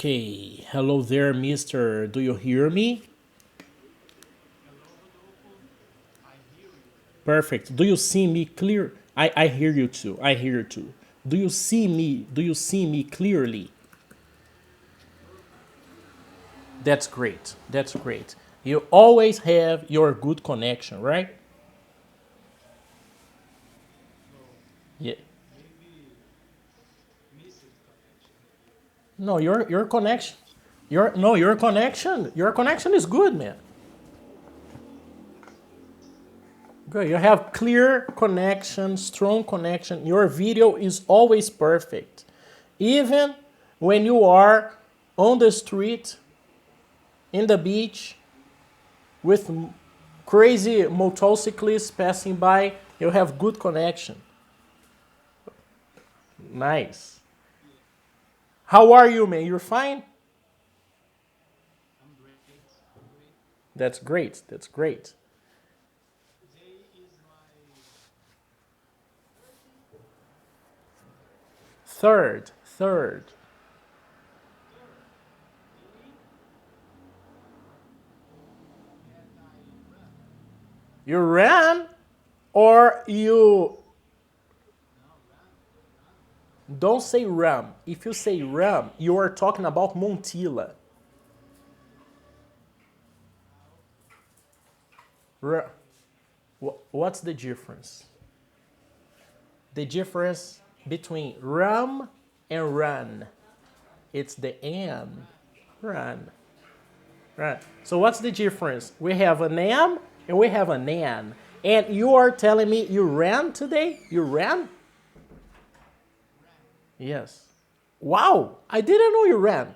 Okay, hello there, mister. Do you hear me? Perfect. Do you see me clear? I hear you too. I hear you too. Do you see me? Do you see me clearly? That's great. That's great. You always have your good connection, right? Yeah. No, your connection. Your connection is good, man. Good. You have clear connection, strong connection. Your video is always perfect. Even when you are on the street, in the beach, with crazy motorcyclists passing by, you have good connection. Nice. How are you, man? You're fine? That's great. That's great. Third. You ran or you don't say ram. If you say ram, you are talking about Montilla. Ra- What's the difference? The difference between ram and run. It's the N. Run. Right. So what's the difference? We have an M and we have an N. And you are telling me you ran today? You ran? Yes. Wow, I didn't know you ran.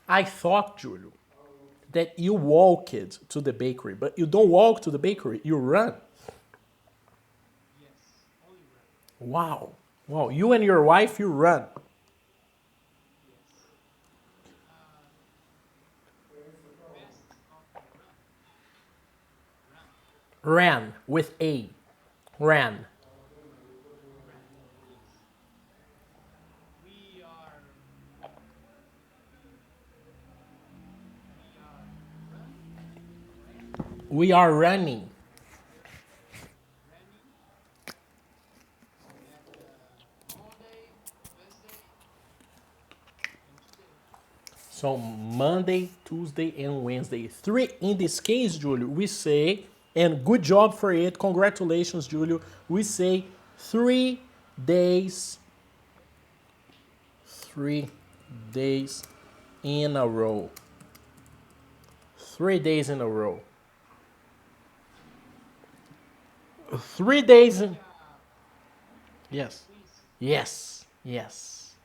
I thought, Julio, that you walked to the bakery, but you don't walk to the bakery, you run. Wow. Wow, you and your wife, you run. Ran with A. Ran. We are running. So Monday, Tuesday, and Wednesday. Three in this case, Julio, we say, and good job for it. Congratulations, Julio. We say 3 days, 3 days in a row. 3 days in a row. 3 days in. Yes. Yes. Yes.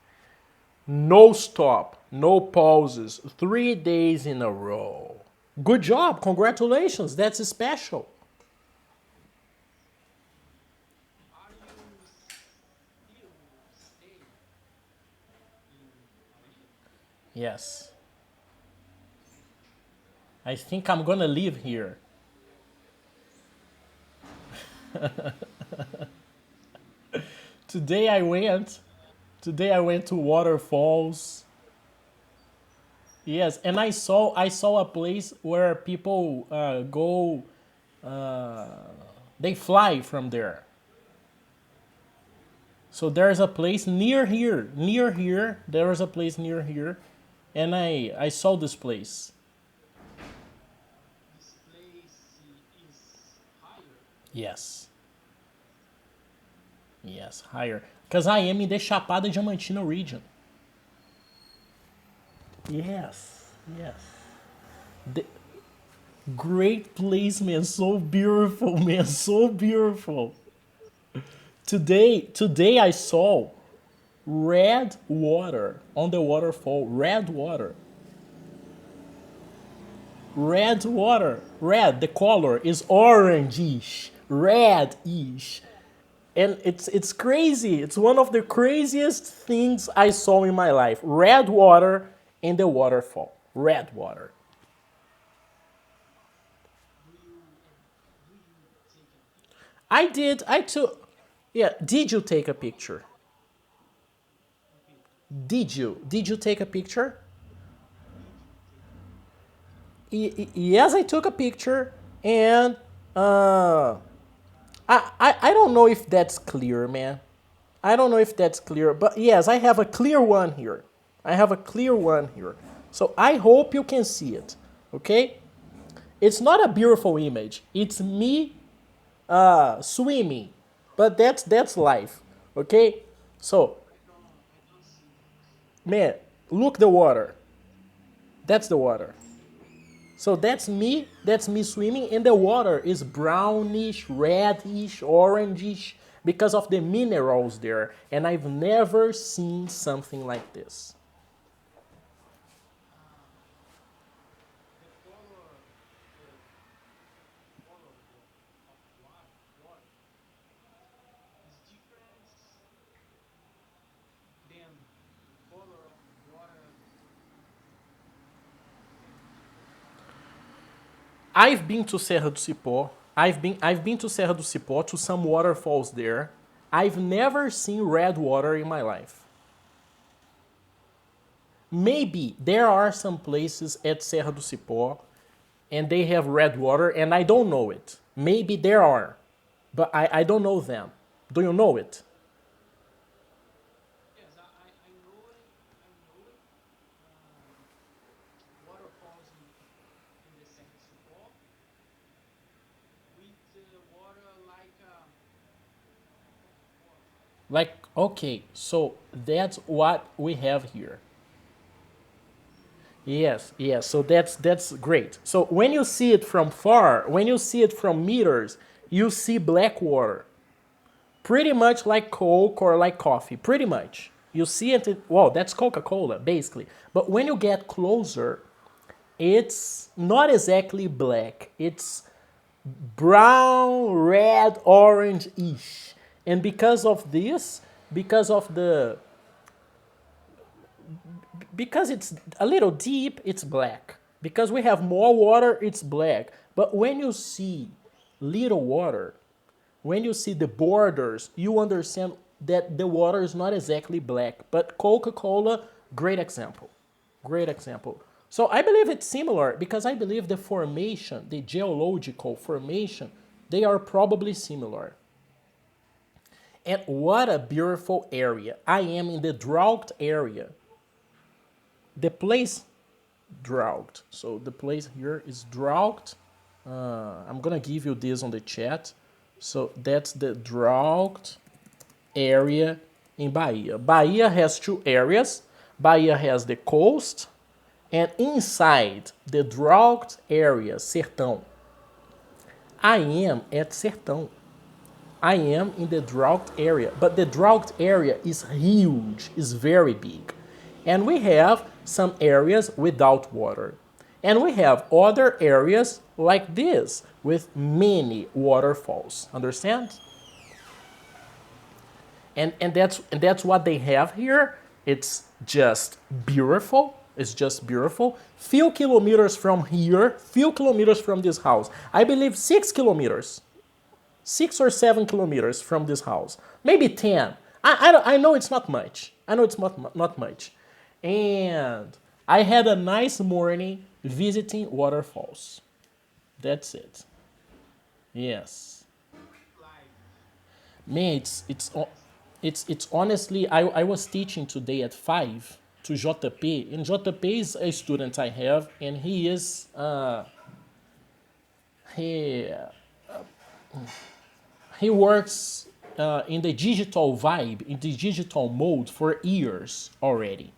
No stop, no pauses. 3 days in a row. Good job. Congratulations. That's special. Yes. I think I'm gonna live here. Today I went. Today I went to waterfalls. Yes, and I saw a place where people go. Uh, they fly from there. So there's a place near here. Near here, there is a place near here, and I saw this place. Yes, yes, higher. Because I am in the Chapada Diamantina region. Yes, yes. The great place, man. So beautiful, man. So beautiful. Today I saw red water on the waterfall. Red water. Red water. Red. The color is orange-ish. Red-ish. And it's crazy. It's one of the craziest things I saw in my life. Red water in the waterfall. Red water. I did. I took. Yeah, did you take a picture? Did you take a picture? Yes, I took a picture, and uh, I don't know if that's clear, man. I don't know if that's clear, but yes, I have a clear one here. I have a clear one here. So I hope you can see it. Okay? It's not a beautiful image. It's me swimming, but that's life. Okay? So, man, look the water. That's the water. So that's me swimming, and the water is brownish, reddish, orangish because of the minerals there. And I've never seen something like this. I've been to Serra do Cipó. I've been to Serra do Cipó to some waterfalls there. I've never seen red water in my life. Maybe there are some places at Serra do Cipó and they have red water and I don't know it. Maybe there are, but I don't know them. Do you know it? Like, okay, so that's what we have here. Yes, yes. So that's great. So when you see it from far, when you see it from meters, you see black water. Pretty much like Coke or like coffee. Pretty much. You see it, well, that's Coca-Cola, basically. But when you get closer, it's not exactly black. It's brown, red, orange-ish. And because of this, because of the because it's a little deep, it's black. Because we have more water, it's black. But when you see little water, when you see the borders, you understand that the water is not exactly black. But Coca-Cola, great example. Great example. So I believe it's similar because I believe the formation, the geological formation, they are probably similar. And what a beautiful area. I am in the drought area. The place drought. So the place here is drought. I'm gonna give you this on the chat. So that's the drought area in Bahia. Bahia has two areas. Bahia has the coast, and inside the drought area, Sertão. I am at Sertão. I am in the drought area, but the drought area is huge, is very big. And we have some areas without water. And we have other areas like this with many waterfalls. Understand? And that's what they have here. It's just beautiful. It's just beautiful. Few kilometers from here, few kilometers from this house. I believe 6 kilometers. 6 or 7 kilometers from this house. Maybe 10. I know it's not much. I know it's not much. And I had a nice morning visiting waterfalls. That's it. Yes. Man, it's honestly, I was teaching today at 5 to JP, and JP is a student I have, and he he works in the digital vibe, in the digital mode for years already.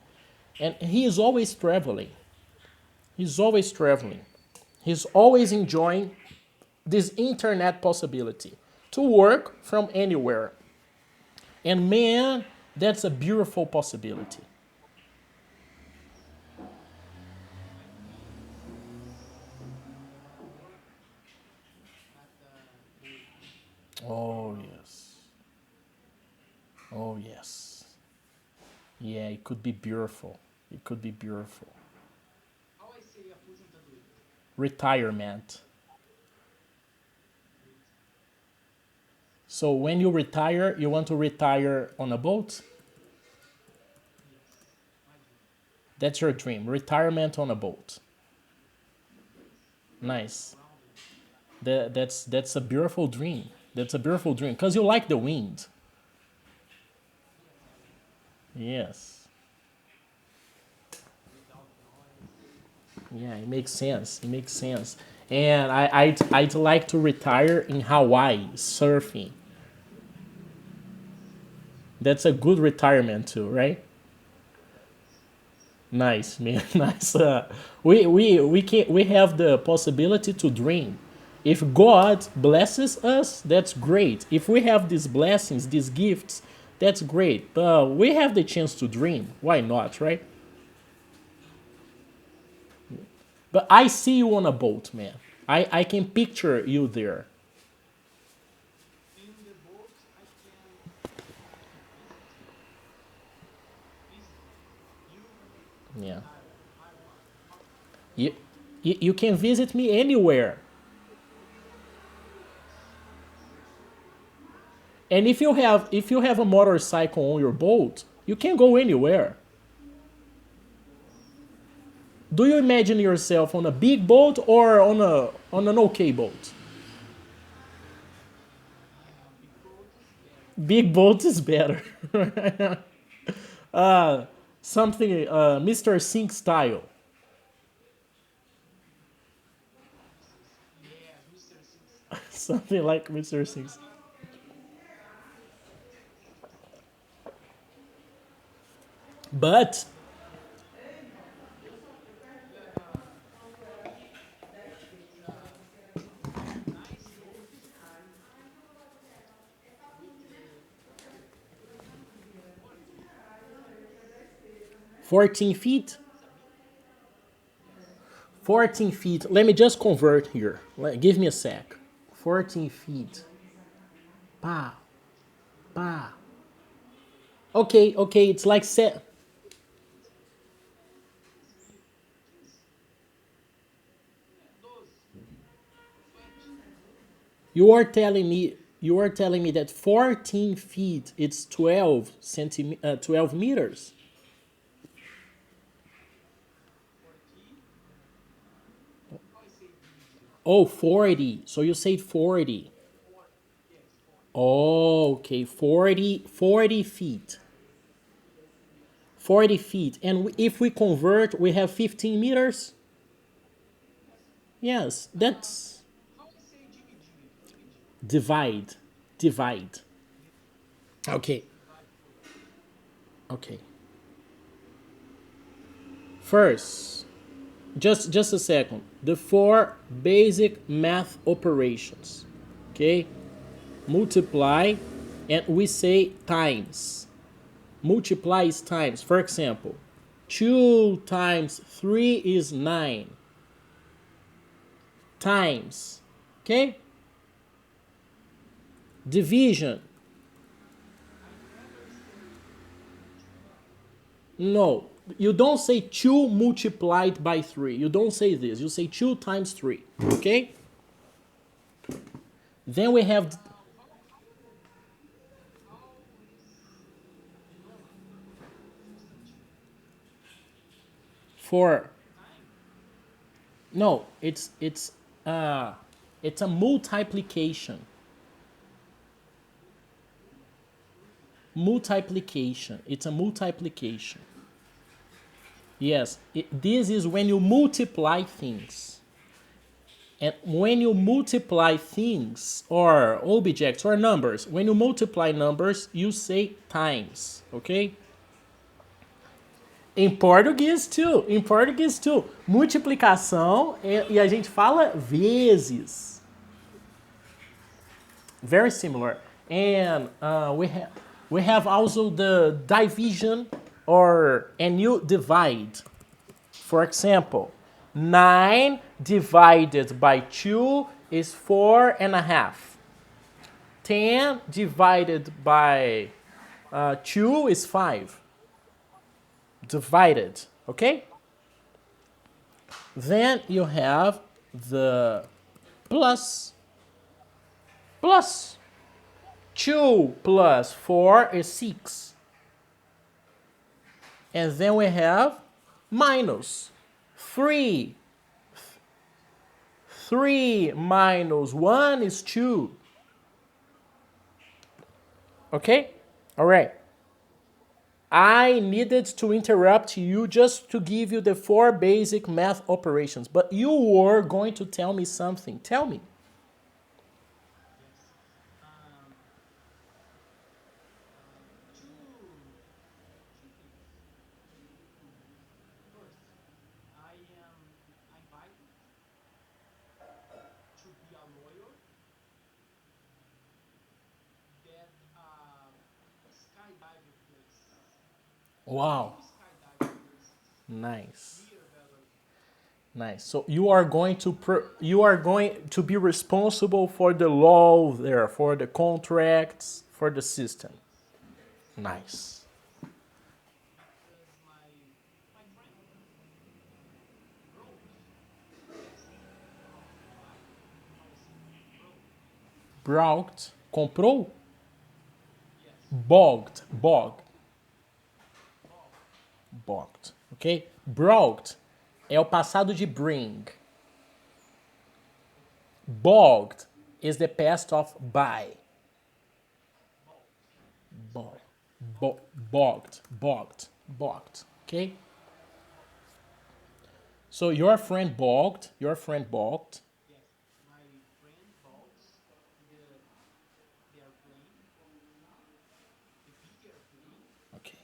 And he is always traveling. He's always traveling. He's always enjoying this internet possibility to work from anywhere. And man, that's a beautiful possibility. Oh, yes. Oh, yes. Yeah, it could be beautiful. It could be beautiful. Retirement. So when you retire, you want to retire on a boat? That's your dream. Retirement on a boat. Nice. That's a beautiful dream. That's a beautiful dream because you like the wind. Yes. Yeah, it makes sense. It makes sense. And I'd like to retire in Hawaii surfing. That's a good retirement too, right? Nice, man. Nice. We have the possibility to dream. If God blesses us, that's great. If we have these blessings, these gifts, that's great. But we have the chance to dream. Why not, right? But I see you on a boat, man. I can picture you there. Yeah. You, you can visit me anywhere. And if you have a motorcycle on your boat, you can go anywhere. Do you imagine yourself on a big boat or on an okay boat? Big boat is better. Something Mr. Sink style. Something like Mr. Sink. But 14 feet. 14 feet. Let me just convert here. Give me a sec. 14 feet. Pa. Pa. Okay, okay. It's like set. You are telling me that 14 feet it's 12 meters. Oh, 40. So you said 40. Oh, okay. 40 feet. 40 feet. And if we convert, we have 15 meters. Yes, that's divide. Divide. Okay. Okay. First, just a second. The four basic math operations. Okay? Multiply, and we say times. Multiply is times. For example, 2 times 3 is 9. Times. Okay? Division. No. You don't say 2 multiplied by 3. You don't say this. You say 2 times 3. Okay? Then we have for no, it's a multiplication. Multiplication. It's a multiplication. Yes, this is when you multiply things. And when you multiply things or objects or numbers, when you multiply numbers, you say times, okay? Em português too, multiplicação e a gente fala vezes. Very similar. And we have also the division and you divide. For example, 9 divided by 2 is 4.5. 10 divided by 2 is 5. Divided, okay? Then you have the plus. Plus 2 plus 4 is 6. And then we have minus 3. 3 minus 1 is 2. Okay? All right. I needed to interrupt you just to give you the 4 basic math operations, but you were going to tell me something. Tell me. Wow. Nice. Nice. So you are going to be responsible for the law there, for the contracts, for the system. Nice. Brought, comprou? Bogged, bogged, ok? Brought é o passado de bring. Bogged is the past of buy. Bogged, okay? So your friend bogged. Okay.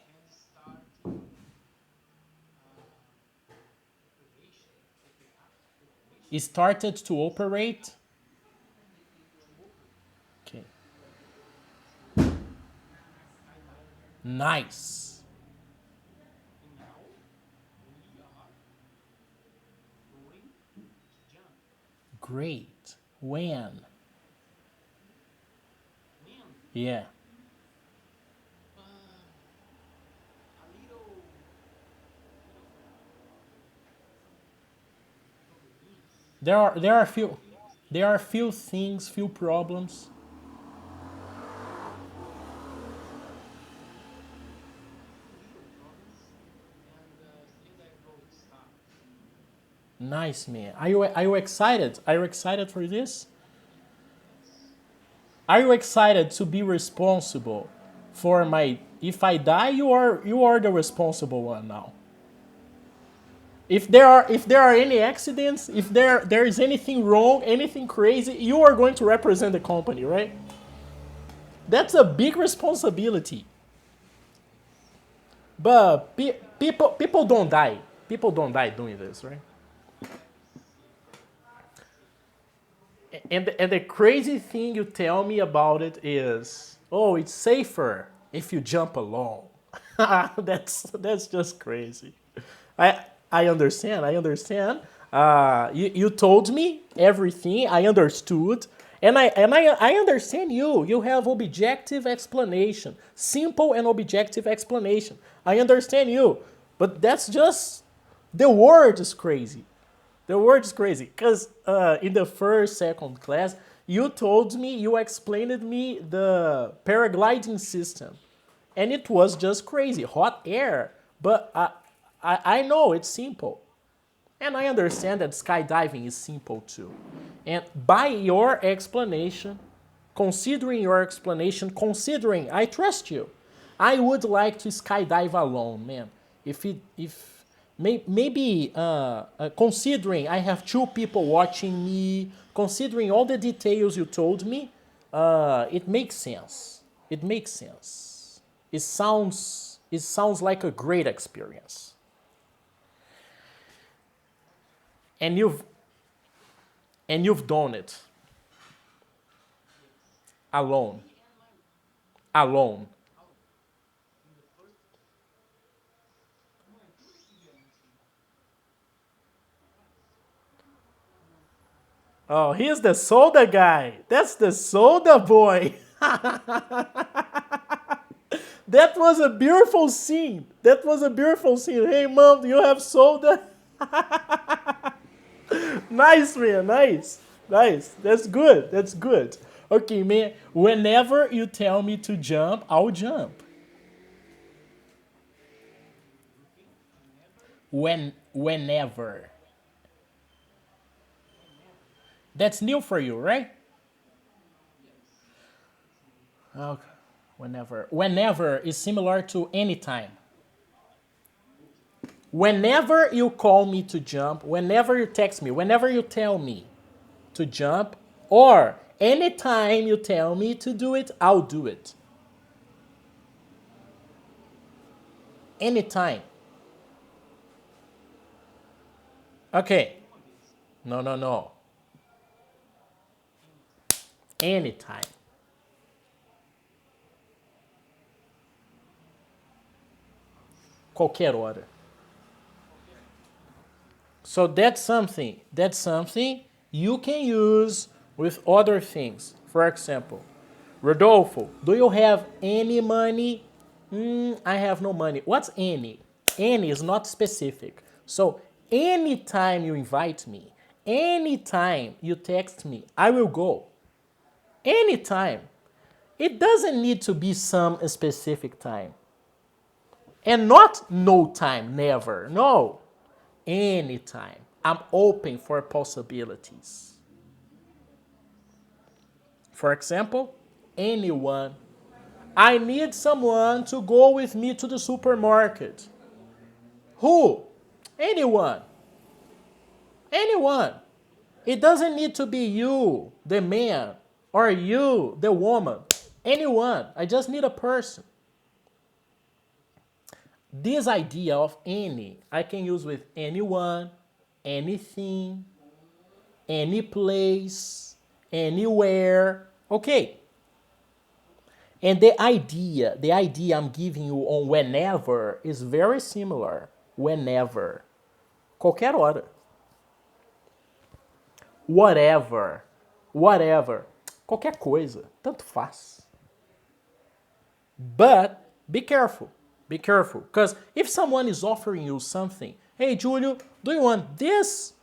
It started to operate. Okay. Nice. Great. When? Yeah. There are few things, few problems. Nice, man. Are you excited? Are you excited for this? Are you excited to be responsible for my if I die, you are the responsible one now. If there are any accidents, if there is anything wrong, anything crazy, you are going to represent the company, right? That's a big responsibility. But people don't die. People don't die doing this, right? And the crazy thing you tell me about it is, oh, it's safer if you jump alone. That's just crazy. I understand. You told me everything. I understood, and I understand you. You have objective explanation, simple and objective explanation. I understand you, but that's just the word is crazy. The word is crazy because in the second class, you told me, you explained me the paragliding system, and it was just crazy, hot air. But I know it's simple, and I understand that skydiving is simple too. And by your explanation, considering I trust you. I would like to skydive alone, man. Maybe considering I have 2 people watching me, considering all the details you told me, it makes sense. It sounds like a great experience. And you've done it alone. Oh, he's the soda guy. That's the soda boy. That was a beautiful scene. Hey, mom, do you have soda? Nice, man. Nice. That's good. Okay, man. Whenever you tell me to jump, I'll jump. Whenever. That's new for you, right? Okay. Whenever. Whenever is similar to anytime. Whenever you call me to jump, whenever you text me, whenever you tell me to jump, or anytime you tell me to do it, I'll do it. Anytime. Okay. No, no, no. Anytime. Qualquer hora. So that's something you can use with other things. For example, Rodolfo, do you have any money? I have no money. What's any? Any is not specific. So anytime you invite me, anytime you text me, I will go. Anytime. It doesn't need to be some specific time. And not no time, never. No. Anytime. I'm open for possibilities. For example, anyone. I need someone to go with me to the supermarket. Who? Anyone. Anyone. It doesn't need to be you, the man, or you, the woman. Anyone. I just need a person. This idea of any, I can use with anyone, anything, any place, anywhere. Okay. And the idea I'm giving you on whenever is very similar. Whenever. Qualquer hora. Whatever. Whatever. Qualquer coisa. Tanto faz. But be careful. Be careful. Because if someone is offering you something, hey, Julio, do you want this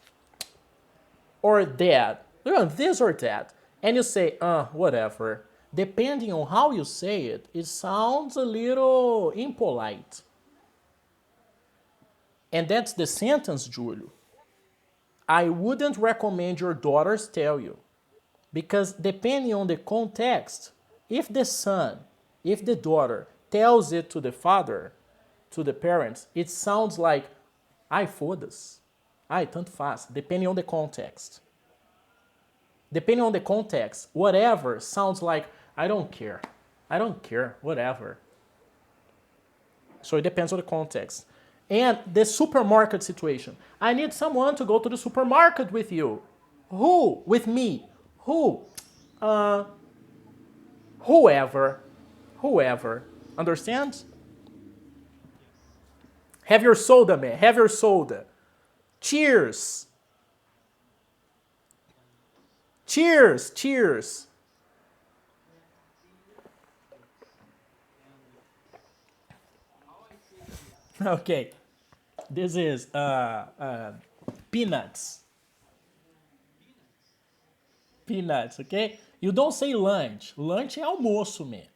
or that? Do you want this or that? And you say, whatever. Depending on how you say it, it sounds a little impolite. And that's the sentence, Julio. I wouldn't recommend your daughters tell you. Because depending on the context, if the son, if the daughter tells it to the father, to the parents, it sounds like, ai, foda-se. Ai, tanto faz. Depending on the context. Depending on the context, whatever sounds like, I don't care. I don't care, whatever. So it depends on the context. And the supermarket situation. I need someone to go to the supermarket with you. Who? With me. Who? Whoever. Whoever. Understand? Have your soda, man. Have your soda. Cheers. Cheers. Cheers. Okay. This is peanuts. Peanuts, okay? You don't say lunch. Lunch é almoço, man.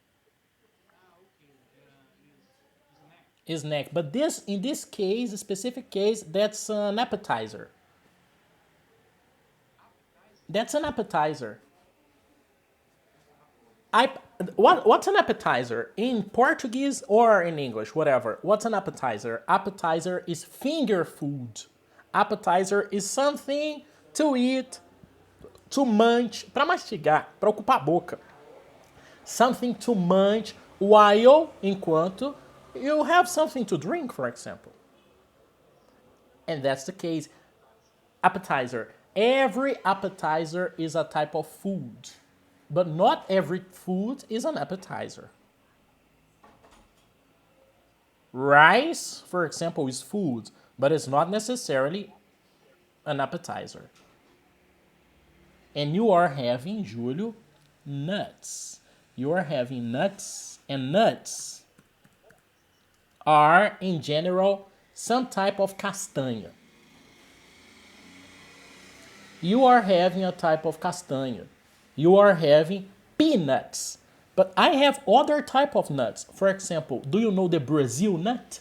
Snack. But this, in this case, specific case, that's an appetizer. That's an appetizer. What's an appetizer? In Portuguese or in English, whatever. What's an appetizer? Appetizer is finger food. Appetizer is something to eat, to munch, para mastigar, para ocupar a boca. Something to munch while, enquanto, you have something to drink, for example. And that's the case. Appetizer. Every appetizer is a type of food. But not every food is an appetizer. Rice, for example, is food, but it's not necessarily an appetizer. And you are having, Julio, nuts. You are having nuts, and nuts are, in general, some type of castanha. You are having a type of castanha. You are having peanuts. But I have other type of nuts. For example, do you know the Brazil nut?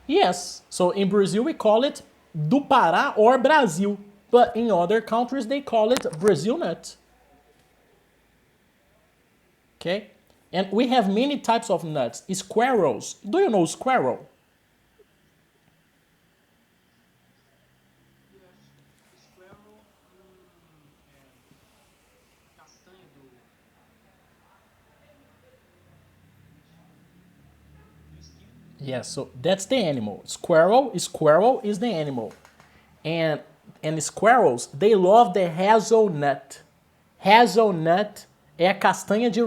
Yes. So in Brazil we call it do Pará or Brasil. But in other countries they call it Brazil nut. Okay? And we have many types of nuts. Squirrels. Do you know squirrel? Yes, so that's the animal. Squirrel is the animal. And squirrels, they love the hazelnut. Hazelnut é a castanha de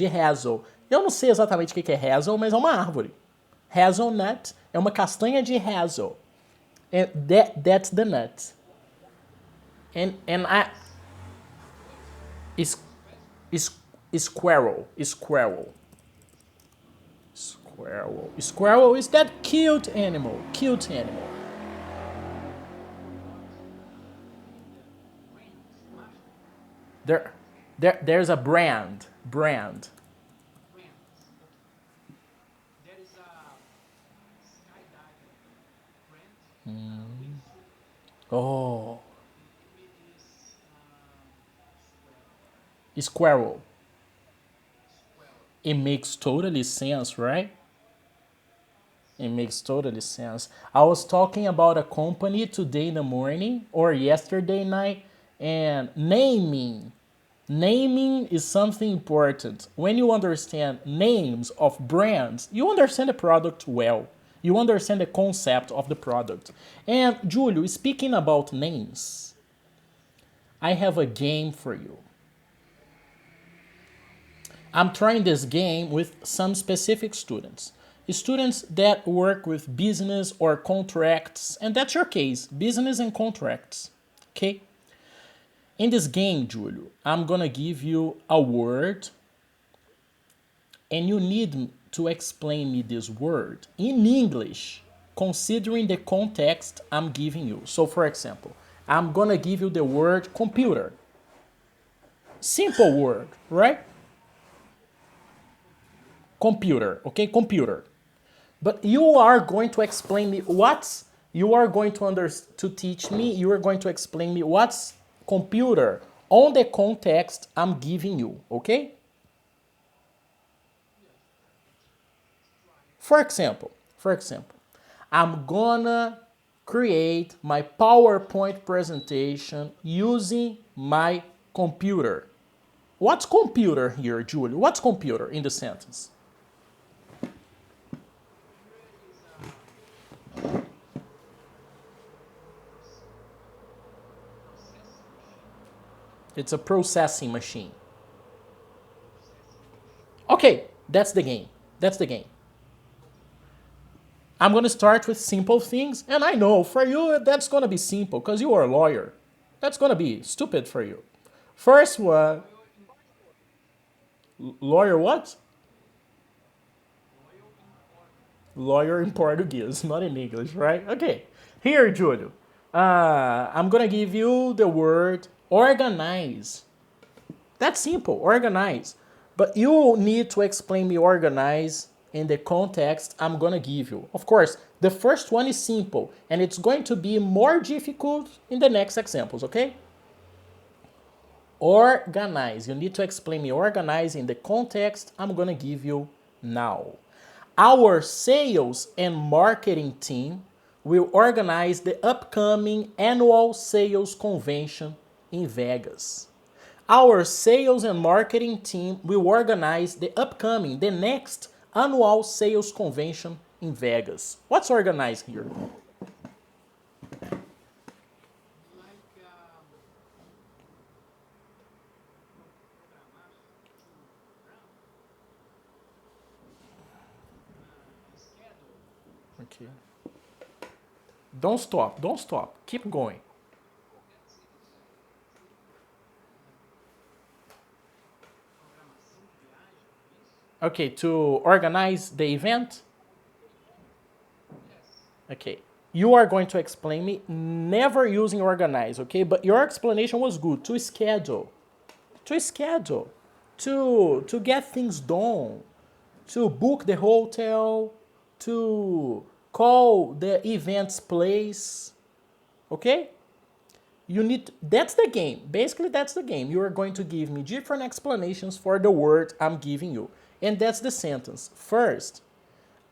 hazel. Eu não sei exatamente o que é hazel, mas é uma árvore. Hazelnut é uma castanha de hazel. And that's the nut. And I is squirrel. Squirrel is that cute animal. There's a brand. Oh, squirrel. It makes totally sense, right? It makes totally sense. I was talking about a company today in the morning or yesterday night, and naming is something important. When you understand names of brands, you understand the product well. You understand the concept of the product. And Julio, speaking about names, I have a game for you. I'm trying this game with some specific students. Students that work with business or contracts, and that's your case, business and contracts. Okay? In this game, Julio, I'm gonna give you a word, and you need to explain me this word in English, considering the context I'm giving you. So, for example, I'm gonna give you the word computer. Simple word, right? Computer, okay? Computer. But you are going to explain me what's, you are going to teach me, you are going to explain me what's computer on the context I'm giving you, okay? For example, I'm gonna create my PowerPoint presentation using my computer. What's computer here, Julio? What's computer in the sentence? It's a processing machine. Okay, that's the game. I'm going to start with simple things, and I know for you that's going to be simple because you are a lawyer. That's going to be stupid for you. First one, lawyer what? Lawyer in Portuguese, not in English, right? Okay, here, Julio. I'm going to give you the word organize. That's simple, organize. But you need to explain me organize in the context I'm gonna give you. Of course, the first one is simple, and it's going to be more difficult in the next examples, okay? Organize. You need to explain me organize in the context I'm gonna give you now. Our sales and marketing team will organize the upcoming annual sales convention in Vegas. Our sales and marketing team will organize the next annual sales convention in Vegas. What's organized here? Okay. Don't stop. Keep going. Okay, to organize the event? Okay. You are going to explain me, never using organize, okay? But your explanation was good. To schedule, to get things done, to book the hotel, to call the event's place, okay? You need, that's the game. Basically, that's the game. You are going to give me different explanations for the word I'm giving you. And that's the sentence. First,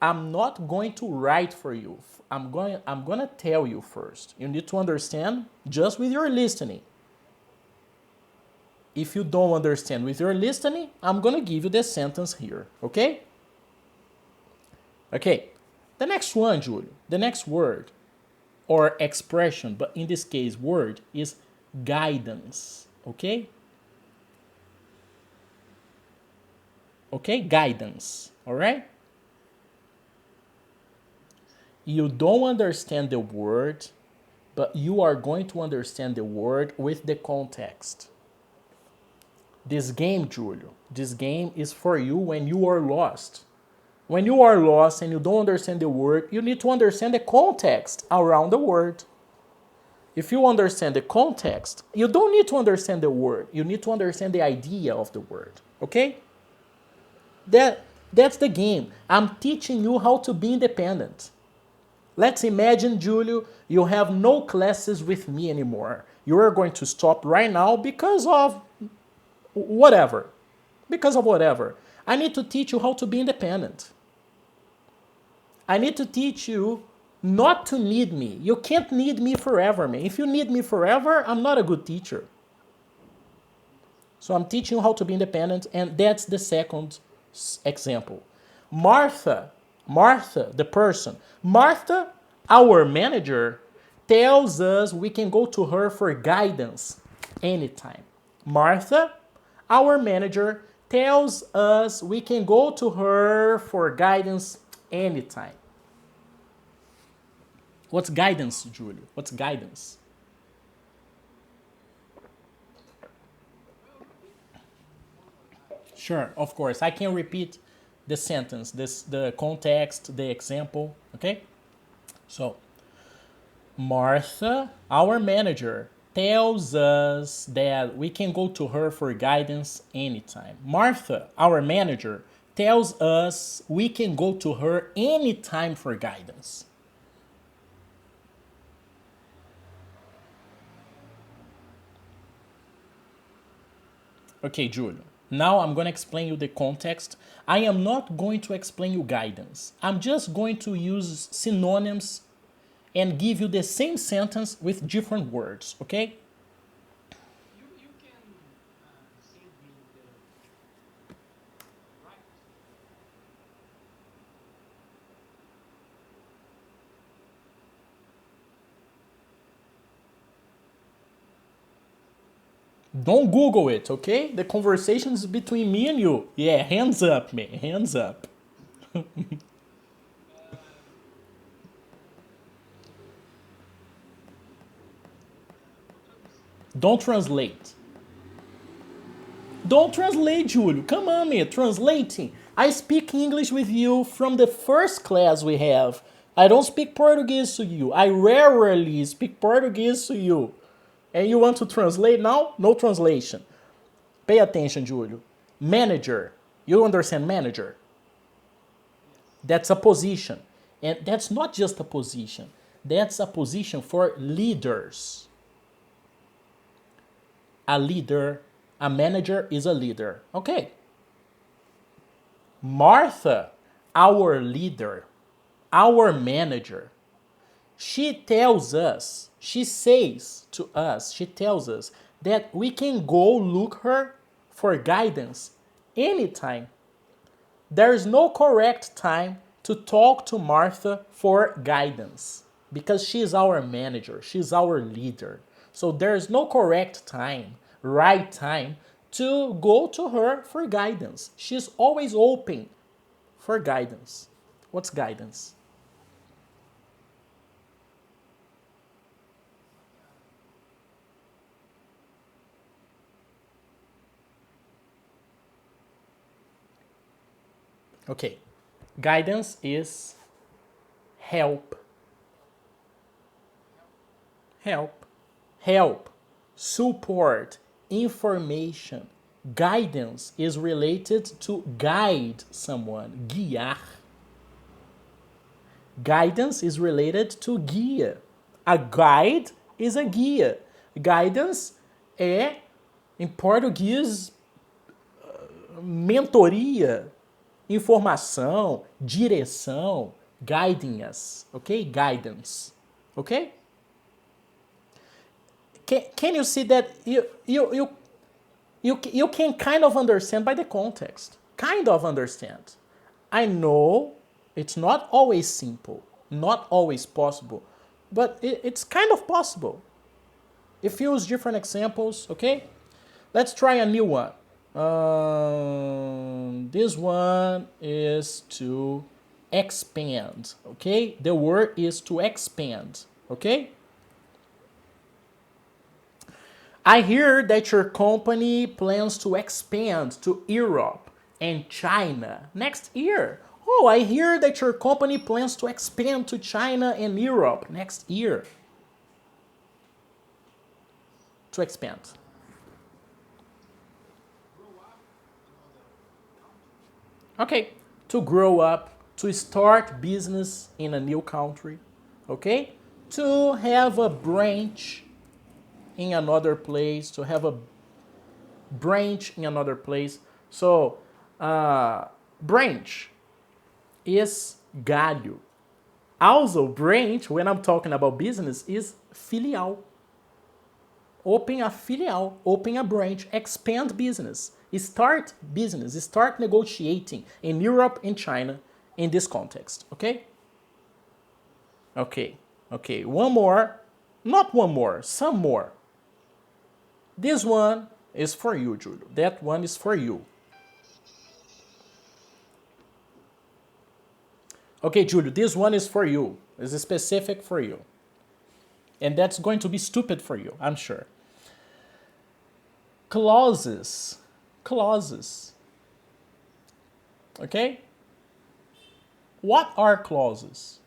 I'm not going to write for you. I'm going to tell you first. You need to understand just with your listening. If you don't understand with your listening, I'm going to give you the sentence here, okay? Okay. The next one, Julio, the next word or expression, but in this case, word is guidance, okay? Okay, guidance, all right? You don't understand the word, but you are going to understand the word with the context. This game, Julio, this game is for you when you are lost. When you are lost and you don't understand the word, you need to understand the context around the word. If you understand the context, you don't need to understand the word. You need to understand the idea of the word. Okay? That's the game. I'm teaching you how to be independent. Let's imagine, Julio, you have no classes with me anymore. You are going to stop right now because of whatever. Because of whatever. I need to teach you how to be independent. I need to teach you not to need me. You can't need me forever, man. If you need me forever, I'm not a good teacher. So I'm teaching you how to be independent, and that's the second example. Martha, the person, Martha, our manager, tells us we can go to her for guidance anytime. Martha, our manager, tells us we can go to her for guidance anytime. What's guidance, Julio? What's guidance? Sure, of course. I can repeat the sentence, the context, the example, okay? So, Martha, our manager, tells us that we can go to her for guidance anytime. Martha, our manager, tells us we can go to her anytime for guidance. Okay, Julio. Now I'm going to explain you the context. I am not going to explain you guidance. I'm just going to use synonyms and give you the same sentence with different words, okay? Don't Google it, okay? The conversation is between me and you. Yeah, hands up, man. Hands up. Don't translate. Don't translate, Julio. Come on, man. Translating. I speak English with you from the first class we have. I don't speak Portuguese to you. I rarely speak Portuguese to you. And you want to translate now? No translation. Pay attention, Julio. Manager. You understand manager? That's a position. And that's not just a position. That's a position for leaders. A leader, a manager is a leader. Okay. Martha, our leader, our manager, she tells us, she says to us, she tells us that we can go look her for guidance anytime. There is no correct time to talk to Martha for guidance because she is our manager, she's our leader. So there is no correct time, right time to go to her for guidance. She's always open for guidance. What's guidance? Okay. Guidance is help. Help. Help. Support. Information. Guidance is related to guide someone. Guiar. Guidance is related to guia. A guide is a guia. Guidance é, em português, mentoria, informação, direção, guiding us, ok? Guidance, ok? Can you see that you can kind of understand by the context? Kind of understand. I know it's not always simple, not always possible, but it's kind of possible. If you use different examples, okay? Let's try a new one. This one is to expand, okay? The word is to expand, okay? I hear that your company plans to expand to Europe and China next year. Oh, I hear that your company plans to expand to China and Europe next year. To expand. Okay, to grow up, to start business in a new country, okay? To have a branch in another place, to have a branch in another place. So, branch is galho. Also, branch, when I'm talking about business, is filial. Open a filial, open a branch, expand business, start business, start negotiating in Europe and China in this context, okay? Okay, one more, not one more, some more. This one is for you, Julio. That one is for you. Okay, Julio, this one is for you. It's specific for you. And that's going to be stupid for you, I'm sure. Clauses. Clauses. Okay? What are clauses?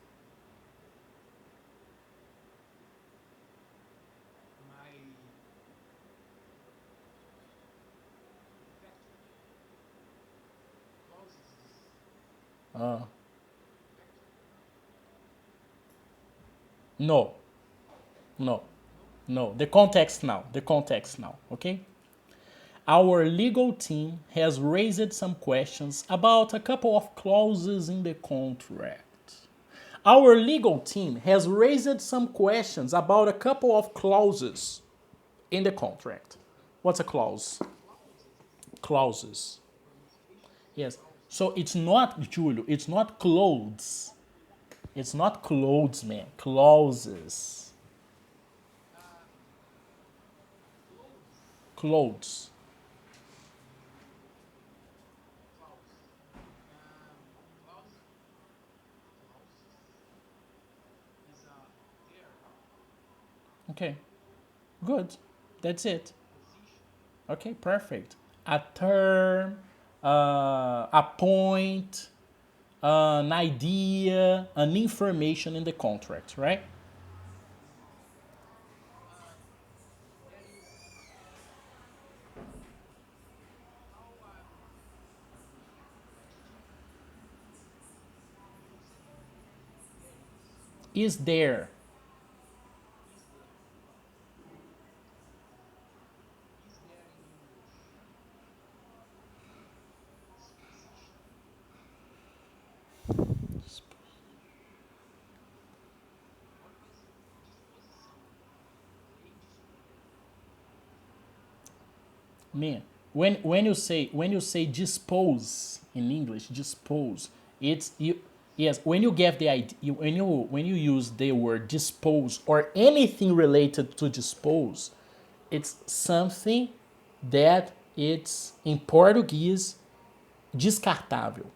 No. No. No. The context now. The context now. Okay? Our legal team has raised some questions about a couple of clauses in the contract. Our legal team has raised some questions about a couple of clauses in the contract. What's a clause? Clauses. Yes. So it's not, Julio, it's not clothes. It's not clothes, man. Clauses. Clothes. Okay. Good. That's it. Okay, perfect. A term, a point, an idea, an information in the contract, right? Is there. Man, when you say dispose in English, dispose, it's you. Yes, when you get the idea, when you use the word dispose or anything related to dispose, it's something that it's in Portuguese descartável.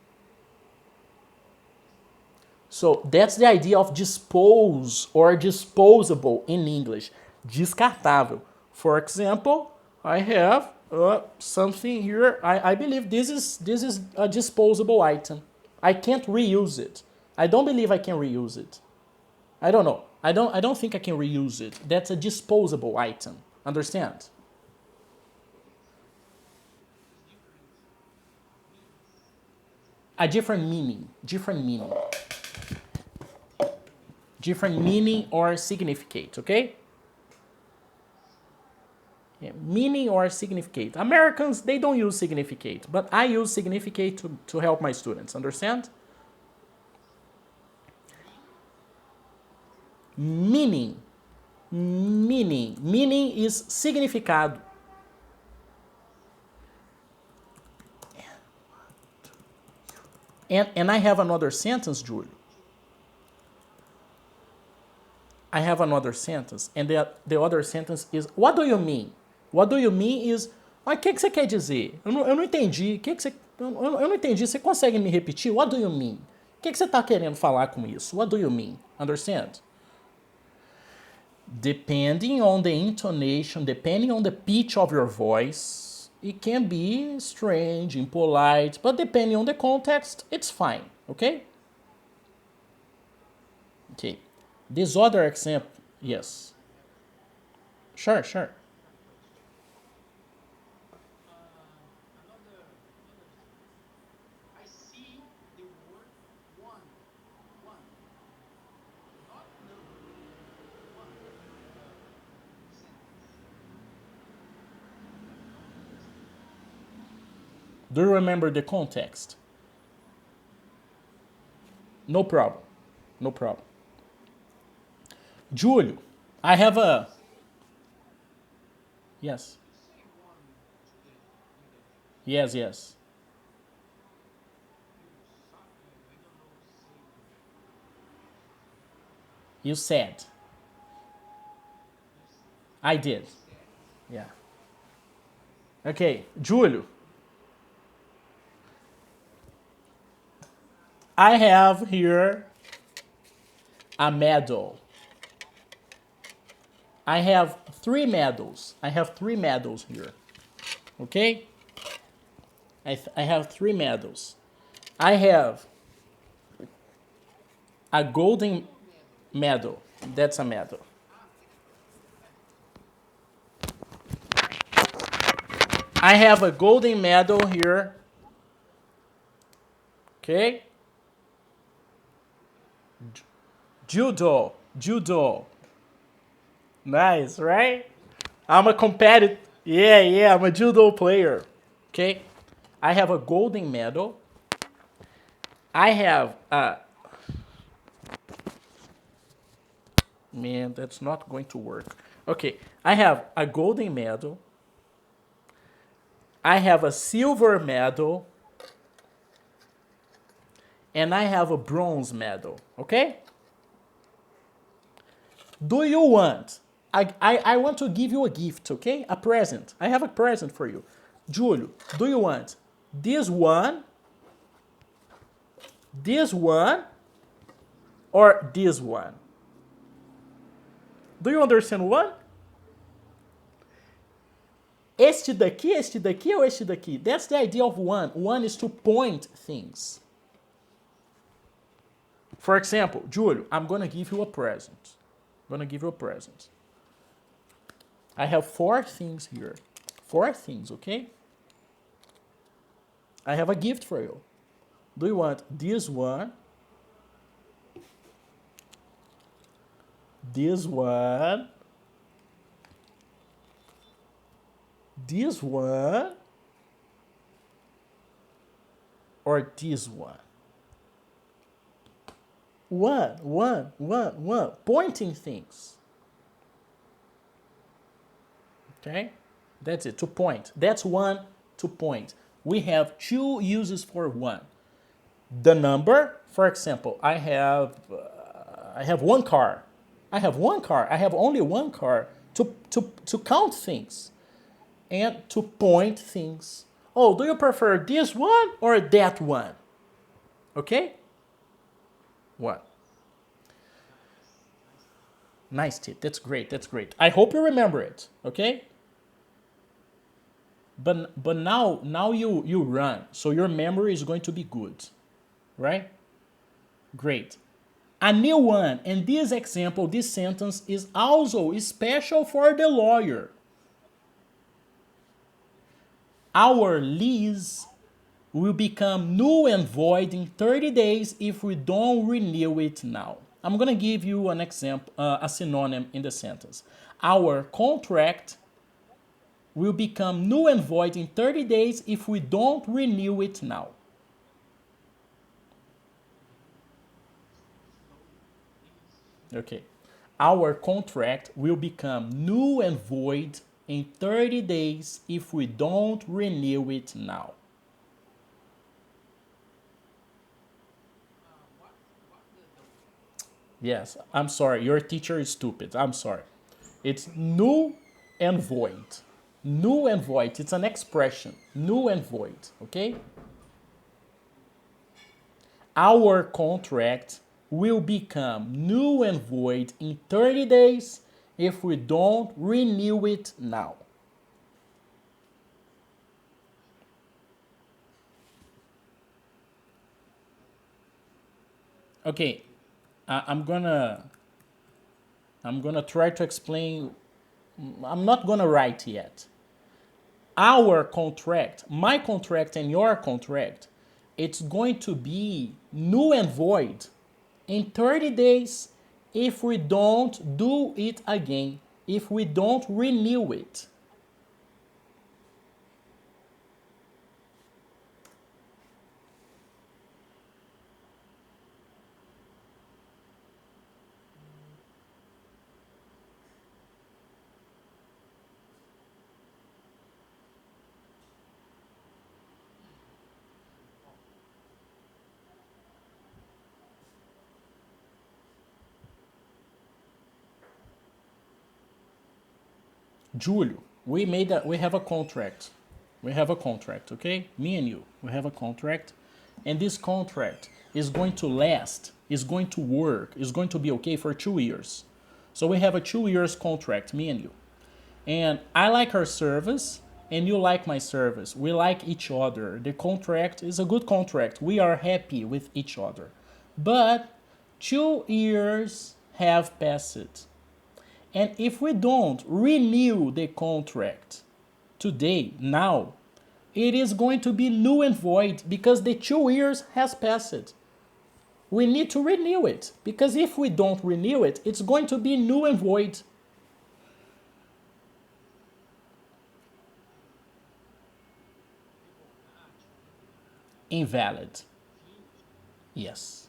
So that's the idea of dispose or disposable in English. Descartável. For example, I have something here. I believe this is a disposable item. I can't reuse it. I don't believe I can reuse it. I don't know. I don't think I can reuse it. That's a disposable item. Understand? A different meaning. Different meaning. Different meaning or significate, okay? Yeah, meaning or significate. Americans, they don't use significate, but I use significate to help my students, understand? Meaning. Meaning. Meaning is significado. And I have another sentence, Julio. I have another sentence, and the other sentence is, what do you mean? What do you mean is, mas o que você quer dizer? Eu não entendi. Eu não entendi. Você consegue me repetir? What do you mean? O que você está querendo falar com isso? What do you mean? Understand? Depending on the intonation, depending on the pitch of your voice, it can be strange, impolite, but depending on the context, it's fine, okay? Okay. This other example, yes. Sure. I see the word one. One. Not number. One. Sentence. Do you remember the context? No problem. No problem. Julio, I have a... Yes. Say one to the Yes. I don't know say You said. I did. Yeah. Okay, Julio. I have here a medal. I have 3 medals. I have 3 medals here. Okay? I have 3 medals. I have a golden medal. That's a medal. I have a golden medal here. Okay? Judo. Nice, right? I'm a competitive. Yeah, I'm a judo player. Okay? I have a golden medal. I have a... Man, that's not going to work. Okay, I have a golden medal. I have a silver medal. And I have a bronze medal. Okay? Do you want... I want to give you a gift, okay? A present. I have a present for you. Julio, do you want this one, or this one? Do you understand one? Este daqui ou este daqui? That's the idea of one. One is to point things. For example, Julio, I'm going to give you a present. I have 4 things here. 4 things, okay? I have a gift for you. Do you want this one? This one? This one? Or this one? One. Pointing things. Okay? That's it, to point. That's one, to point. We have 2 uses for one. The number, for example, I have 1 car. I have only 1 car to count things and to point things. Oh, do you prefer this one or that one? Okay? What? Nice tip. That's great. I hope you remember it. Okay? But now you run, so your memory is going to be good, right? Great. A new one. And this example, this sentence is also special for the lawyer. Our lease will become null and void in 30 days if we don't renew it now. I'm going to give you an example, a synonym in the sentence. Our contract will become null and void in 30 days if we don't renew it now. Okay. Our contract will become null and void in 30 days if we don't renew it now. Yes, I'm sorry. Your teacher is stupid. I'm sorry. It's null and void. Null and void. It's an expression. Null and void. Okay? Our contract will become null and void in 30 days if we don't renew it now. Okay, I'm gonna try to explain. I'm not gonna write yet. Our contract, my contract and your contract, it's going to be null and void in 30 days if we don't do it again, if we don't renew it. Julio, we have a contract. We have a contract, okay? Me and you, we have a contract. And this contract is going to last, is going to work, is going to be okay for 2 years. So we have a 2 years contract, me and you. And I like our service and you like my service. We like each other. The contract is a good contract. We are happy with each other. But 2 years have passed. And if we don't renew the contract today, now, it is going to be null and void because the 2 years has passed. We need to renew it because if we don't renew it, it's going to be null and void. Invalid. Yes.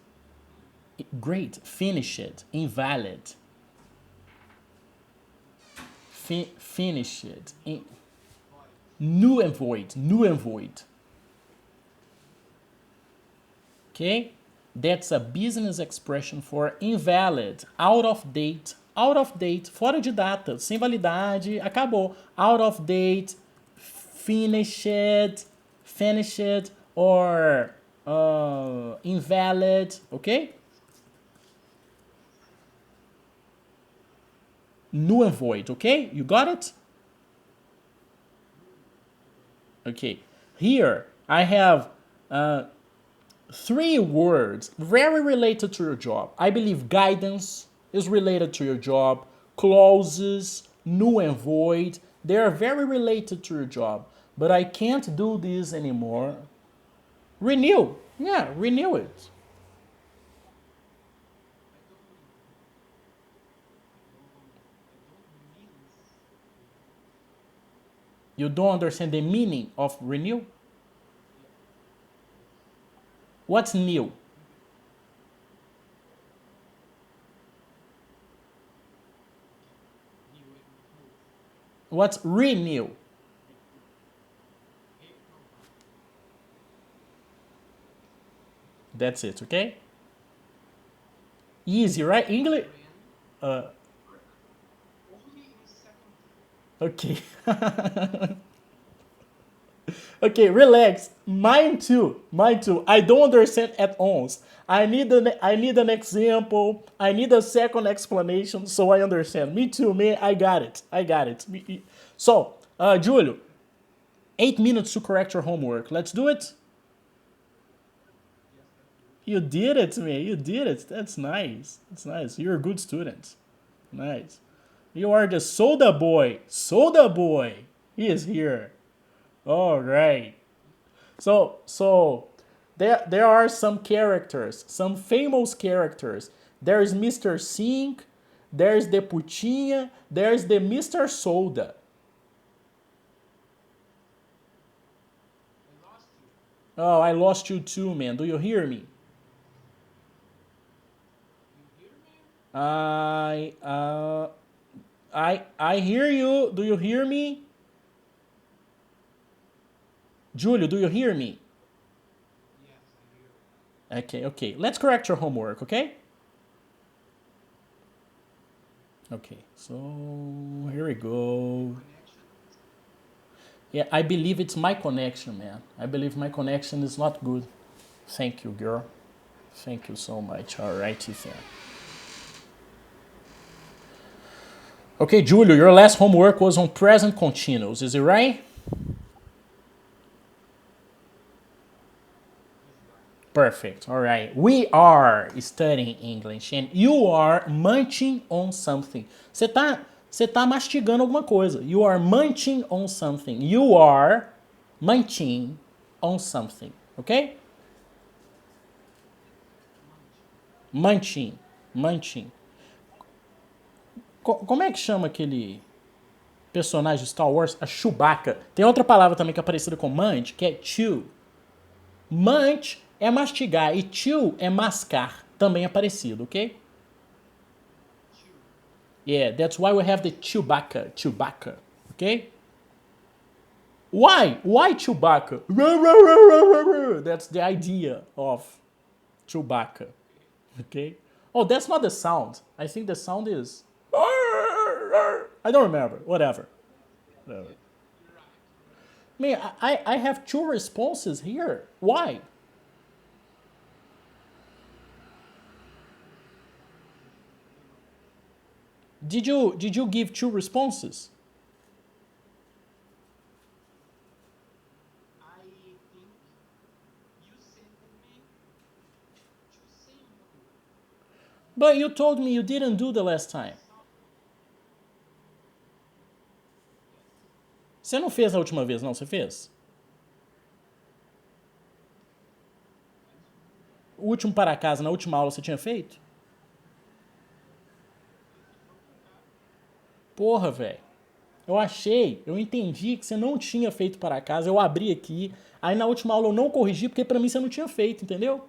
Great. Finish it. Invalid. Finish it. Null and void. Null and void. Okay? That's a business expression for invalid, out of date. Out of date, fora de data, sem validade, acabou. Out of date, finished, or invalid, okay? Null and void, okay? You got it? Okay. Here, I have 3 words very related to your job. I believe guidance is related to your job. Clauses, null and void, they are very related to your job. But I can't do this anymore. Renew. Yeah, renew it. You don't understand the meaning of renew? What's new? What's renew? That's it, okay? Easy, right? English. Only in second. Okay. Okay, relax. Mine too. Mine too. I don't understand at once. I need an example. I need a second explanation so I understand. Me too, man. I got it. I got it. So, Julio, 8 minutes to correct your homework. Let's do it. You did it, man. You did it. That's nice. That's nice. You're a good student. Nice. You are the soda boy. Soda boy. He is here. All right. So there are some characters, some famous characters. There's Mr. Sink, there's the Putinha, there's the Mr. Soda. I lost you. Oh, I lost you too, man. Do you hear me? You hear me? I hear you. Do you hear me? Julio, do you hear me? Yes, I hear you. Okay. Let's correct your homework, okay? Okay, so here we go. Connection. Yeah, I believe it's my connection, man. I believe my connection is not good. Thank you, girl. Thank you so much. All right, Ethan. Okay, Julio, your last homework was on present continuous. Is it right? Perfect. All right. We are studying English and you are munching on something. Você tá mastigando alguma coisa. You are munching on something. You are munching on something. Okay? Munching. Munching. Como é que chama aquele personagem de Star Wars? A Chewbacca. Tem outra palavra também que é parecida com munch, que é chew. Munch é mastigar e chew é mascar. Também é parecido, ok? Yeah, that's why we have the Chewbacca. Chewbacca, okay? Why? Why Chewbacca? That's the idea of Chewbacca, okay? Oh, that's not the sound. I think the sound is... I don't remember. Whatever. Man, I have two responses here. Why? Did you give two responses? I think you sent me to same homework. But you told me you didn't do the last time. Você não fez a última vez, não? Você fez? O último para casa, na última aula, você tinha feito? Porra, velho. Eu entendi que você não tinha feito para casa, eu abri aqui, aí na última aula eu não corrigi, porque pra mim você não tinha feito, entendeu?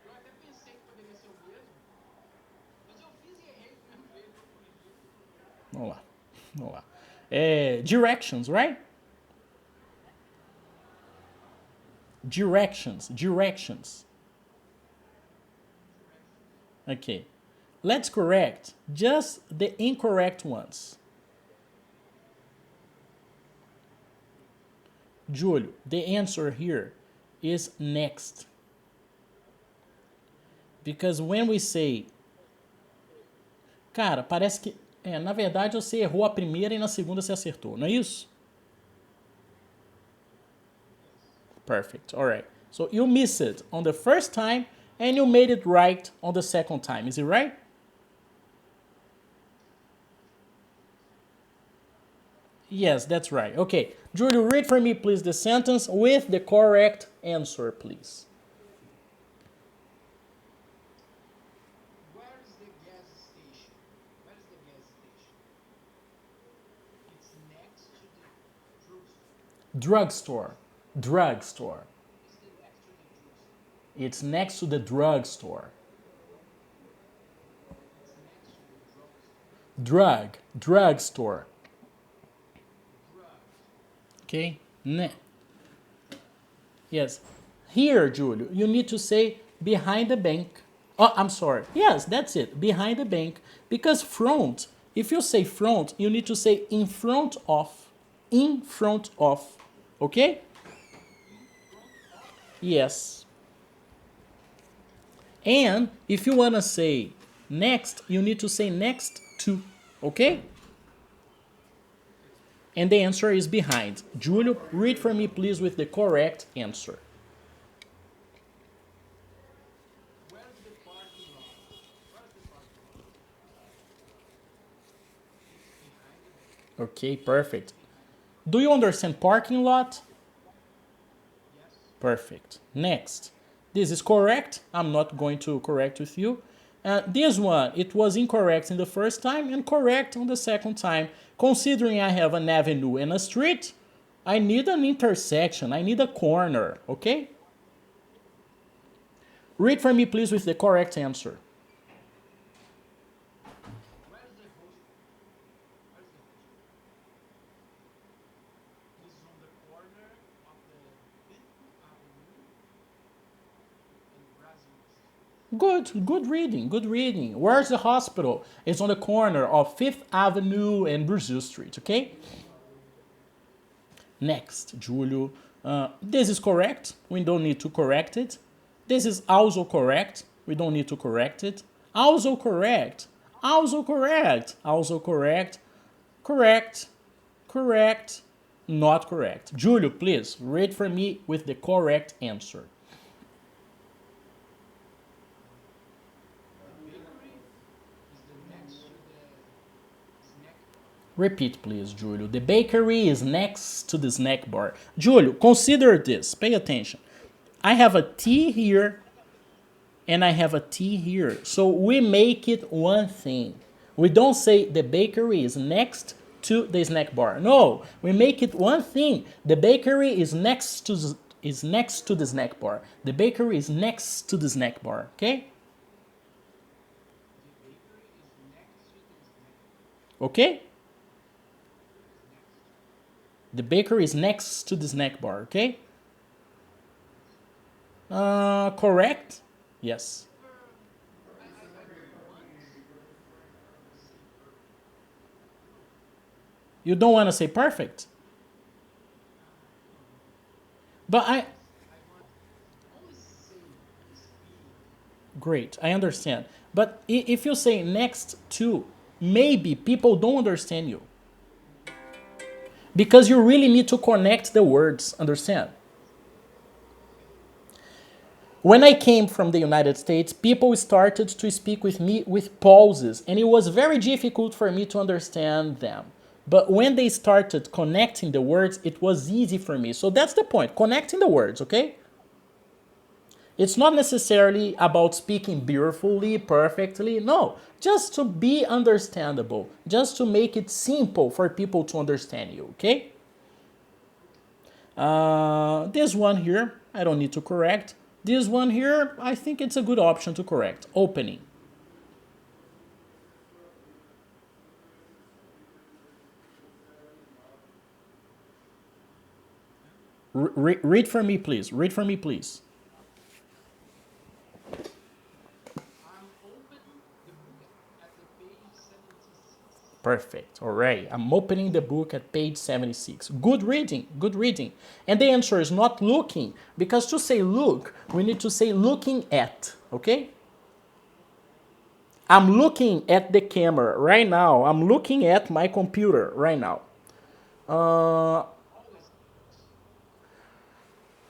Eu até pensei que poderia ser o mesmo, mas eu fiz e errei do mesmo jeito, eu corrigi. Vamos lá. Directions, right? Directions. Okay. Let's correct just the incorrect ones. Julio, the answer here is next. Because when we say... Cara, parece que... na verdade você errou a primeira e na segunda você acertou, não é isso? Perfect, alright. So you missed it on the first time and you made it right on the second time, is it right? Yes, that's right. Okay, Julio, read for me please the sentence with the correct answer, please. Where is the gas station? Where is the gas station? It's next to the drugstore. Drugstore. It's next to the drugstore. It's next to the drugstore. It's next to the drugstore. Drugstore. Drug. Okay? Yes. Here, Julio, you need to say behind the bank. Oh, I'm sorry. Yes, that's it. Behind the bank. Because front, if you say front, you need to say in front of. In front of. Okay? Yes. And if you want to say next, you need to say next to. Okay? And the answer is behind. Julio, read for me, please, with the correct answer. Okay, perfect. Do you understand parking lot? Perfect. Next. This is correct. I'm not going to correct with you. This one, it was incorrect in the first time and correct on the second time. Considering I have an avenue and a street, I need an intersection. I need a corner, okay? Read for me, please, with the correct answer. Where's the host? Where's the host? This is on the corner of the Fifth Avenue and Brazil. Good reading, good reading. Where's the hospital? It's on the corner of Fifth Avenue and Brazil Street, okay? Next, Julio. This is correct. We don't need to correct it. This is also correct. We don't need to correct it. Also correct. Also correct. Also correct. Correct. Correct. Not correct. Julio, please read for me with the correct answer. The bakery is the next to the snack bar. Repeat, please, Julio. The bakery is next to the snack bar. Julio, consider this. Pay attention. I have a T here and I have a T here. So we make it one thing. We don't say the bakery is next to the snack bar. No, we make it one thing. The bakery is next to the snack bar. The bakery is next to the snack bar. Okay? The bakery is next to the snack bar. Okay? The bakery is next to the snack bar. Okay? Correct? Yes. You don't want to say perfect? But I. Only say speed. Great, I understand. But if you say next to, maybe people don't understand you. Because you really need to connect the words, understand? When I came from the United States, people started to speak with me with pauses, and it was very difficult for me to understand them. But when they started connecting the words, it was easy for me. So that's the point, connecting the words, okay? It's not necessarily about speaking beautifully, perfectly, no. Just to be understandable, just to make it simple for people to understand you, okay? This one here, I don't need to correct. This one here, I think it's a good option to correct. Opening. Read for me, please. Read for me, please. I'm opening the book at the page 76. Perfect. All right. I'm opening the book at page 76. Good reading. Good reading. And the answer is not looking, because to say look, we need to say looking at. Okay? I'm looking at the camera right now. I'm looking at my computer right now.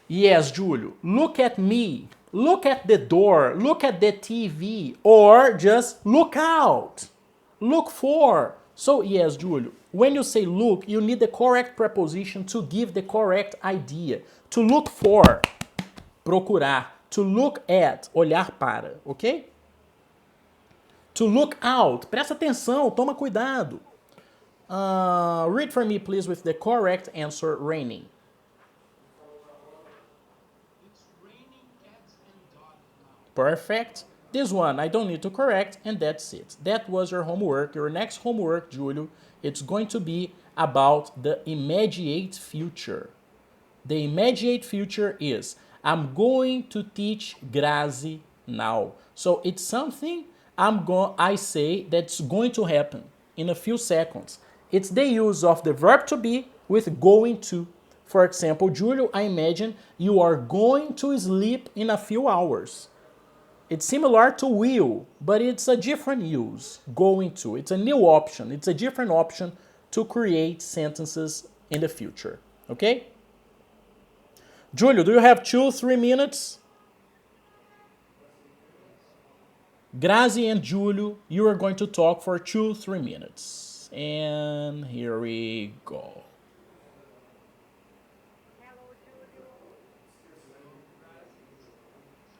Yes, Julio. Look at me. Look at the door. Look at the TV. Or just look out. Look for. So, yes, Julio. When you say look, you need the correct preposition to give the correct idea. To look for. Procurar. To look at. Olhar para. Ok? To look out. Presta atenção. Toma cuidado. Read for me, please, with the correct answer, raining. It's raining cats and dogs now. Perfect. This one I don't need to correct, and that's it. That was your homework. Your next homework, Julio, it's going to be about the immediate future. The immediate future is I'm going to teach Grazi now. So it's something I say that's going to happen in a few seconds. It's the use of the verb to be with going to. For example, Julio, I imagine you are going to sleep in a few hours. It's similar to will, but it's a different use, going to. It's a new option. It's a different option to create sentences in the future. Okay? Julio, do you have 2-3 minutes? Grazi and Julio, you are going to talk for 2-3 minutes. And here we go.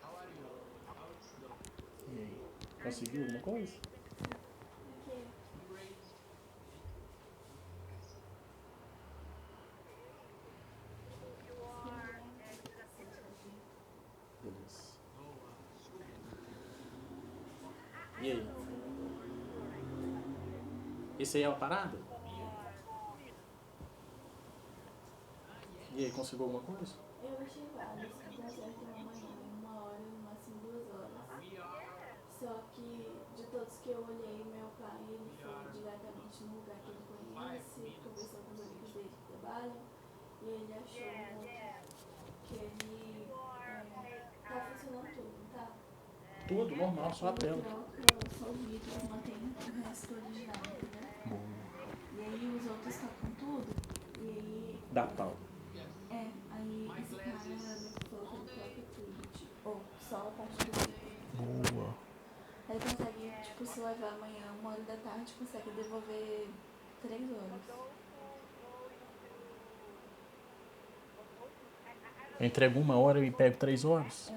How are you? How it's done? E aí, conseguiu alguma coisa? Great. Beleza. Oh, super. E aí? Esse aí é a parada? E aí, conseguiu alguma coisa? Eu achei válido, dá certo amanhã, 1 hora, no máximo 2 horas. Só que de todos que eu olhei, meu pai ele foi diretamente no lugar que ele conhece, conversou com os amigos dele que trabalham, e ele achou que ele tá funcionando tudo, tá? Tudo normal, só a tela. Troca só o vídeo, mas mantém o resto original, entendeu? Boa. E aí os outros tocam tudo, e aí Dá pau. aí esse cara falou que ele troca tudo, tipo, ou só a parte do vídeo. Boa. Ele consegue, tipo, se levar amanhã, 1 hora da tarde, consegue devolver 3 horas. Eu entrego 1 hora e pego 3 horas?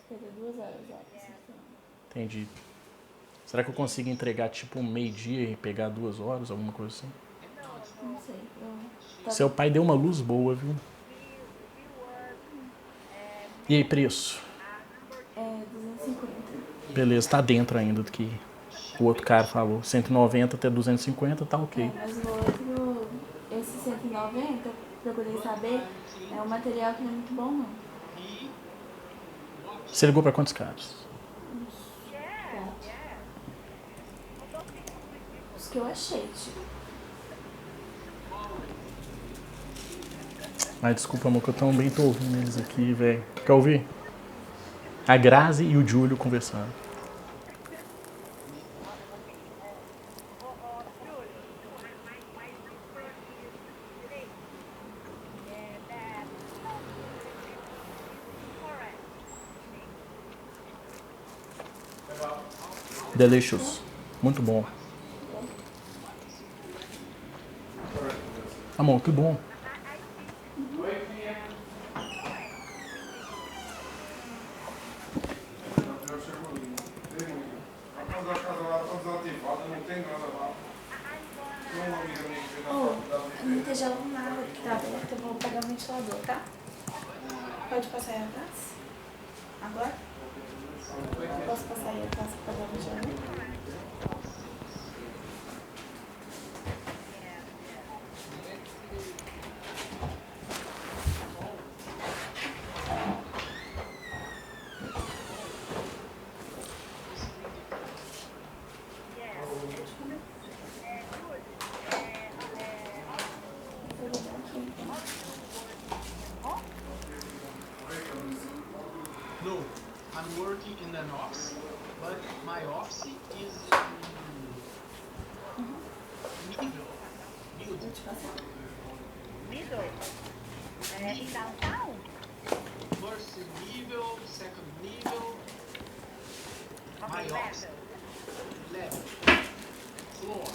Perdeu 2 horas, ó. Entendi. Será que eu consigo entregar tipo meio-dia e pegar 2 horas, alguma coisa assim? Não sei. Seu pai deu uma luz boa, viu? E aí, preço? 250. Beleza, tá dentro ainda do que o outro cara falou. 190 até 250, tá ok. Mas o outro, esse 190, procurei saber, é um material que não é muito bom, não. Você ligou pra quantos caras? Uns 4. Os que eu achei, tipo. Ai, desculpa, amor, que eu também tô ouvindo eles aqui, velho. Quer ouvir? A Grazi e o Julio conversando. Delicious. Muito bom. Amor, que bom. Não esteja nada que tá aberto, eu vou pegar o ventilador, tá? Pode passar aí atrás? Agora? Posso passar aí atrás pra pegar o ventilador? No, I'm working in an office, but my office is middle. Middle? In downtown? First level, second level. My office, level, floor.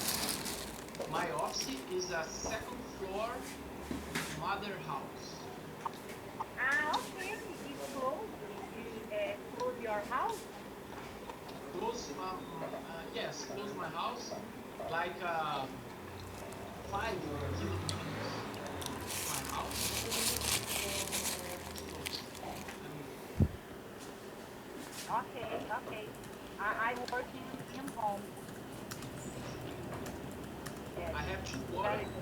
My office is a second floor mother house. Ah, okay. It's close. Close your house? Close, yes, close my house, like 5 kilometers. My house. Okay. I'm working in home. Yes. I have to work. Very good.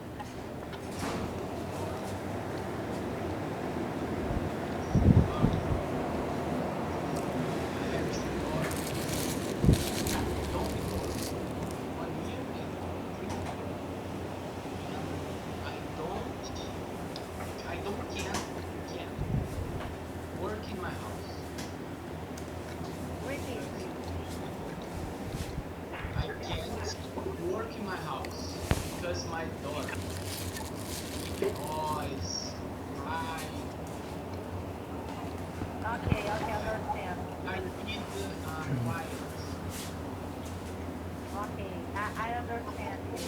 My daughter, noise, crying. Okay, understand. I need quiet. I understand you.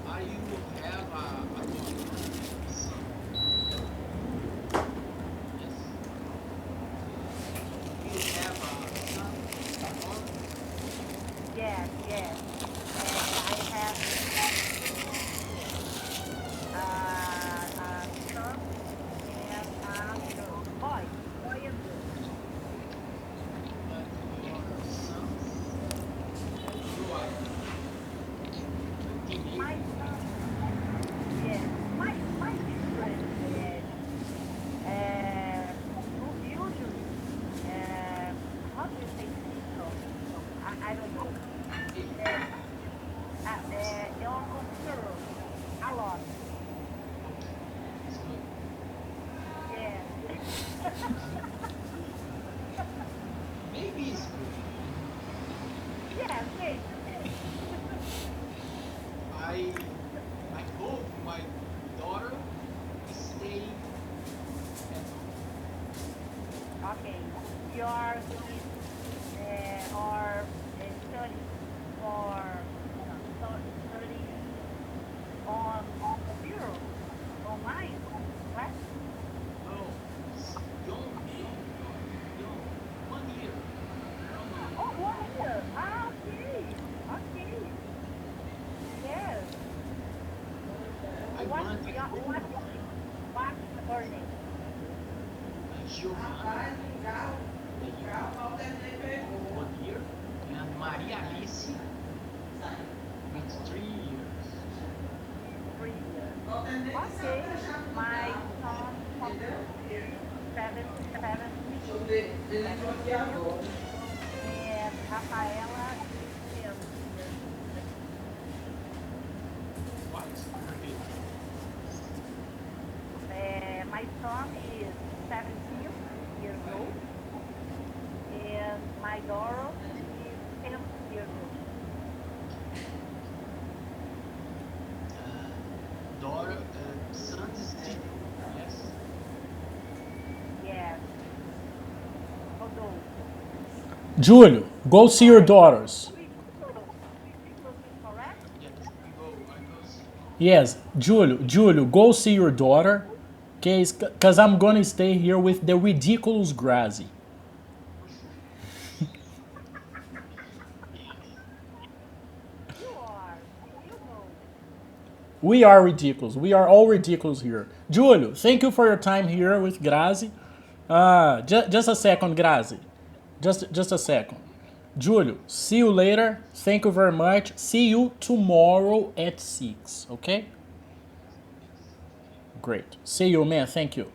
Are you have a son? Yes. Do you have a son? Or Yes, yes. I have a son and a girl. Boy and girl. your sons grow up? My Teenage? son, yes. My children, usually, how do you say physical? I don't know. Hey, Uh, on computer, a lot. it's good. Yes. Maybe it's good. Yes, maybe. I I hope my daughter stay at home. Okay. Your kids are studying for study on computer, online, right? No, it's young. 1 year. Oh, 1 year. Ah, okay. Okay. Yes. I What, want what's her name? Giovanna, the young, 1 year, and Maria Alice with 3 years. 3 years. Okay. My son is 7 years, and Rafaela is 10 years. What? Repeat. My son is 17 years old, and my daughter is 10 years old. Daughter, son is different. Yes. Yes. Although, Julio, go see your correct. daughters. We proceed correct? Yes. I go see. Yes, Julio, go see your daughter. Okay, because I'm gonna stay here with the ridiculous Grazi. You are. You know. We are ridiculous. We are all ridiculous here. Julio, thank you for your time here with Grazi. Just a second, Grazi. Just a second. Julio, see you later. Thank you very much. See you tomorrow at 6. Okay? Yes. Okay. Great. See you, man. Thank you.